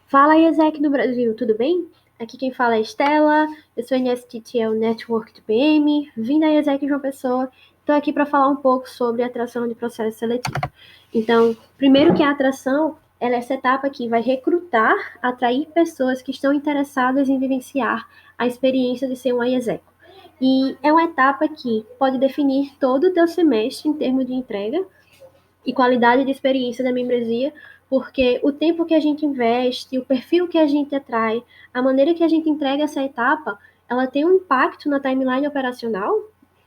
Fala, IESEC do Brasil, tudo bem? Aqui quem fala é Estela, eu sou NSTTL Network do PM, vim da IESEC João Pessoa, estou aqui para falar um pouco sobre a atração de processo seletivo. Então, primeiro que a atração, ela é essa etapa que vai recrutar, atrair pessoas que estão interessadas em vivenciar a experiência de ser um IESEC. E é uma etapa que pode definir todo o teu semestre em termos de entrega, e qualidade de experiência da membresia, porque o tempo que a gente investe, o perfil que a gente atrai, a maneira que a gente entrega essa etapa, ela tem um impacto na timeline operacional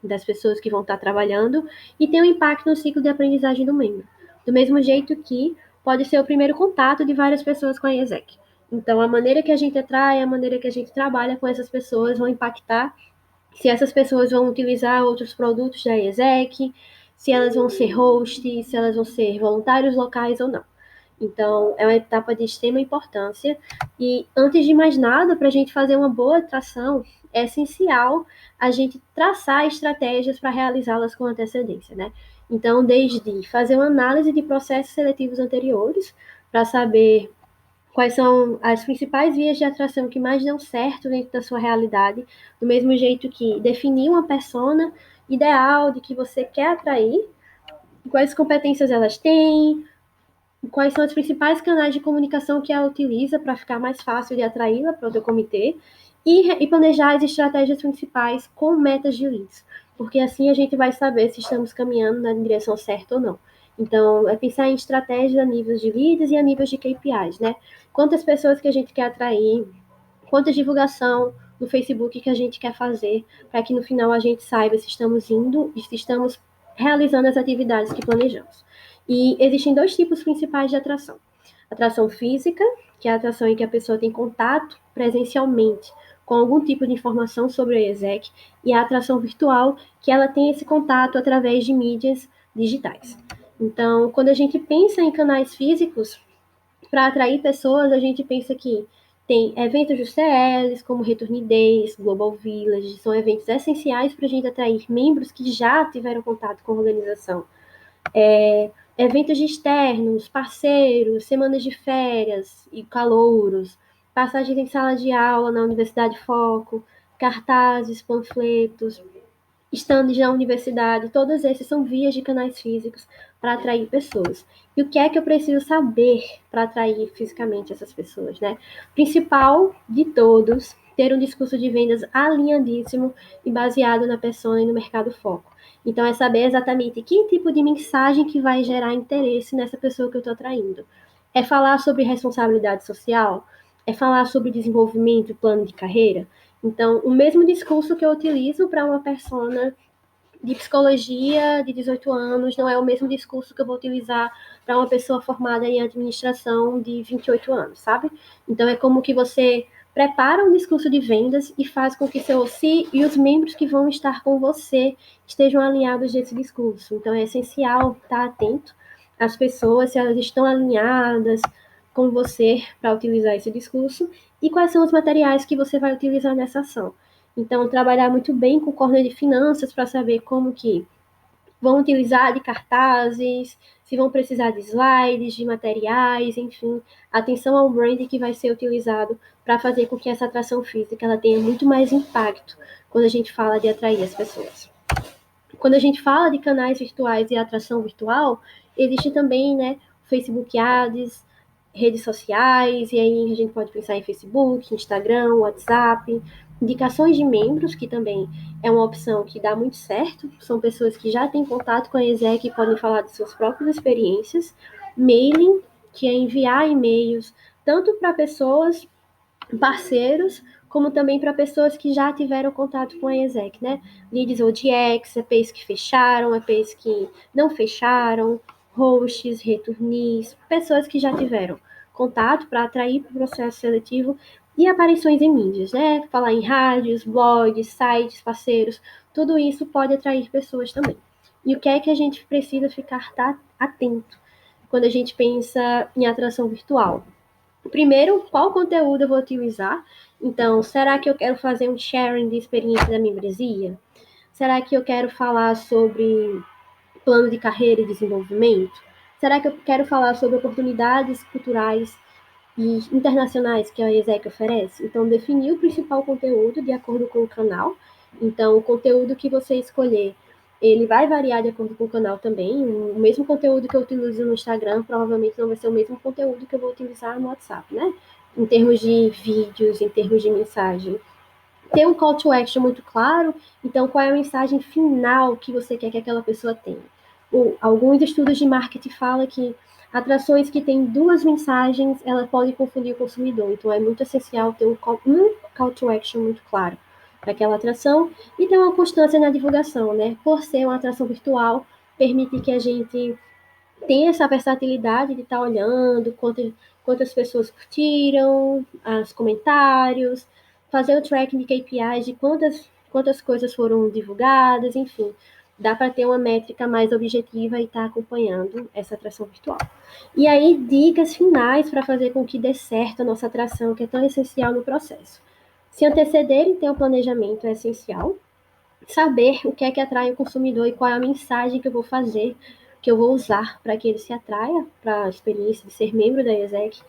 das pessoas que vão estar trabalhando e tem um impacto no ciclo de aprendizagem do membro. Do mesmo jeito que pode ser o primeiro contato de várias pessoas com a IESEC. Então, a maneira que a gente atrai, a maneira que a gente trabalha com essas pessoas vão impactar se essas pessoas vão utilizar outros produtos da IESEC, se elas vão ser hosts, se elas vão ser voluntários locais ou não. Então, é uma etapa de extrema importância. E, antes de mais nada, para a gente fazer uma boa atração, é essencial a gente traçar estratégias para realizá-las com antecedência, né? Então, desde fazer uma análise de processos seletivos anteriores, para saber quais são as principais vias de atração que mais dão certo dentro da sua realidade, do mesmo jeito que definir uma persona ideal de que você quer atrair, quais competências elas têm, quais são os principais canais de comunicação que ela utiliza para ficar mais fácil de atraí-la para o teu comitê, e planejar as estratégias principais com metas de leads, porque assim a gente vai saber se estamos caminhando na direção certa ou não. Então, é pensar em estratégias a níveis de leads e a níveis de KPIs, né? Quantas pessoas que a gente quer atrair, quanta divulgação no Facebook que a gente quer fazer, para que no final a gente saiba se estamos indo e se estamos realizando as atividades que planejamos. E existem dois tipos principais de atração. Atração física, que é a atração em que a pessoa tem contato presencialmente com algum tipo de informação sobre a IESEC, e a atração virtual, que ela tem esse contato através de mídias digitais. Então, quando a gente pensa em canais físicos, para atrair pessoas, a gente pensa que tem eventos dos CLs, como Return Days, Global Village, são eventos essenciais para a gente atrair membros que já tiveram contato com a organização. Eventos externos, parceiros, semanas de férias e calouros, passagens em sala de aula na Universidade Foco, cartazes, panfletos, estandes na universidade, todos esses são vias de canais físicos para atrair pessoas. E o que é que eu preciso saber para atrair fisicamente essas pessoas, né? Principal de todos, ter um discurso de vendas alinhadíssimo e baseado na persona e no mercado foco. Então, é saber exatamente que tipo de mensagem que vai gerar interesse nessa pessoa que eu estou atraindo. É falar sobre responsabilidade social? É falar sobre desenvolvimento e plano de carreira? Então, o mesmo discurso que eu utilizo para uma persona de psicologia de 18 anos não é o mesmo discurso que eu vou utilizar para uma pessoa formada em administração de 28 anos, sabe? Então, é como que você prepara um discurso de vendas e faz com que seu CI e os membros que vão estar com você estejam alinhados desse discurso. Então, é essencial estar atento às pessoas, se elas estão alinhadas com você para utilizar esse discurso e quais são os materiais que você vai utilizar nessa ação. Então, trabalhar muito bem com o corner de finanças para saber como que vão utilizar de cartazes, se vão precisar de slides, de materiais, enfim, atenção ao brand que vai ser utilizado para fazer com que essa atração física ela tenha muito mais impacto quando a gente fala de atrair as pessoas. Quando a gente fala de canais virtuais e atração virtual, existe também, né, Facebook Ads, redes sociais, e aí a gente pode pensar em Facebook, Instagram, WhatsApp, indicações de membros, que também é uma opção que dá muito certo, são pessoas que já têm contato com a ESEC e podem falar de suas próprias experiências, mailing, que é enviar e-mails, tanto para pessoas parceiros, como também para pessoas que já tiveram contato com a ESEC, né? Leads ODX, EPs que fecharam, EPs que não fecharam, hosts, returnees, pessoas que já tiveram contato para atrair para o processo seletivo e aparições em mídias, né? Falar em rádios, blogs, sites, parceiros, tudo isso pode atrair pessoas também. E o que é que a gente precisa ficar atento quando a gente pensa em atração virtual? Primeiro, qual conteúdo eu vou utilizar? Então, será que eu quero fazer um sharing de experiência da membresia? Será que eu quero falar sobre plano de carreira e desenvolvimento? Será que eu quero falar sobre oportunidades culturais e internacionais que a ESEC oferece. Então, definir o principal conteúdo de acordo com o canal. Então, o conteúdo que você escolher, ele vai variar de acordo com o canal também. O mesmo conteúdo que eu utilizo no Instagram, provavelmente não vai ser o mesmo conteúdo que eu vou utilizar no WhatsApp, né? Em termos de vídeos, em termos de mensagem. Ter um call to action muito claro, então qual é a mensagem final que você quer que aquela pessoa tenha. Alguns estudos de marketing falam que atrações que têm duas mensagens, ela pode confundir o consumidor, então é muito essencial ter um call to action muito claro para aquela atração e ter uma constância na divulgação, né? Por ser uma atração virtual, permite que a gente tem essa versatilidade de estar olhando quantas pessoas curtiram, os comentários, fazer o tracking de KPIs de quantas coisas foram divulgadas, enfim. Dá para ter uma métrica mais objetiva e estar acompanhando essa atração virtual. E aí, dicas finais para fazer com que dê certo a nossa atração, que é tão essencial no processo. Se anteceder e ter um planejamento é essencial, saber o que é que atrai o consumidor e qual é a mensagem que eu vou fazer, que eu vou usar para que ele se atraia para a experiência de ser membro da ESEC,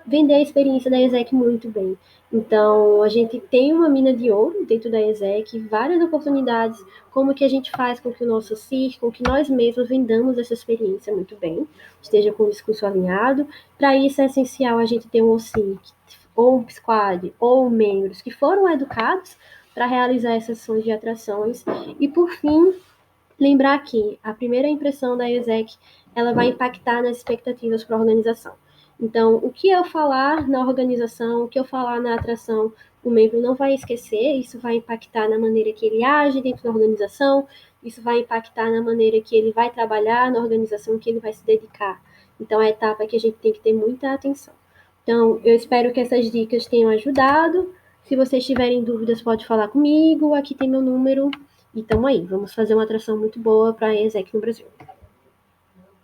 vender a experiência da ESEC muito bem. Então, a gente tem uma mina de ouro dentro da ESEC, várias oportunidades, como que a gente faz com que o nosso CIR, com que nós mesmos vendamos essa experiência muito bem, esteja com o discurso alinhado. Para isso é essencial a gente ter um OCIC, ou um squad, ou membros que foram educados para realizar essas ações de atrações. E, por fim, lembrar que a primeira impressão da ESEC ela vai impactar nas expectativas para a organização. Então, o que eu falar na organização, o que eu falar na atração, o membro não vai esquecer, isso vai impactar na maneira que ele age dentro da organização, isso vai impactar na maneira que ele vai trabalhar na organização, que ele vai se dedicar. Então, é a etapa que a gente tem que ter muita atenção. Então, eu espero que essas dicas tenham ajudado. Se vocês tiverem dúvidas, pode falar comigo. Aqui tem meu número. E tamo aí. Vamos fazer uma atração muito boa para a ESEC no Brasil.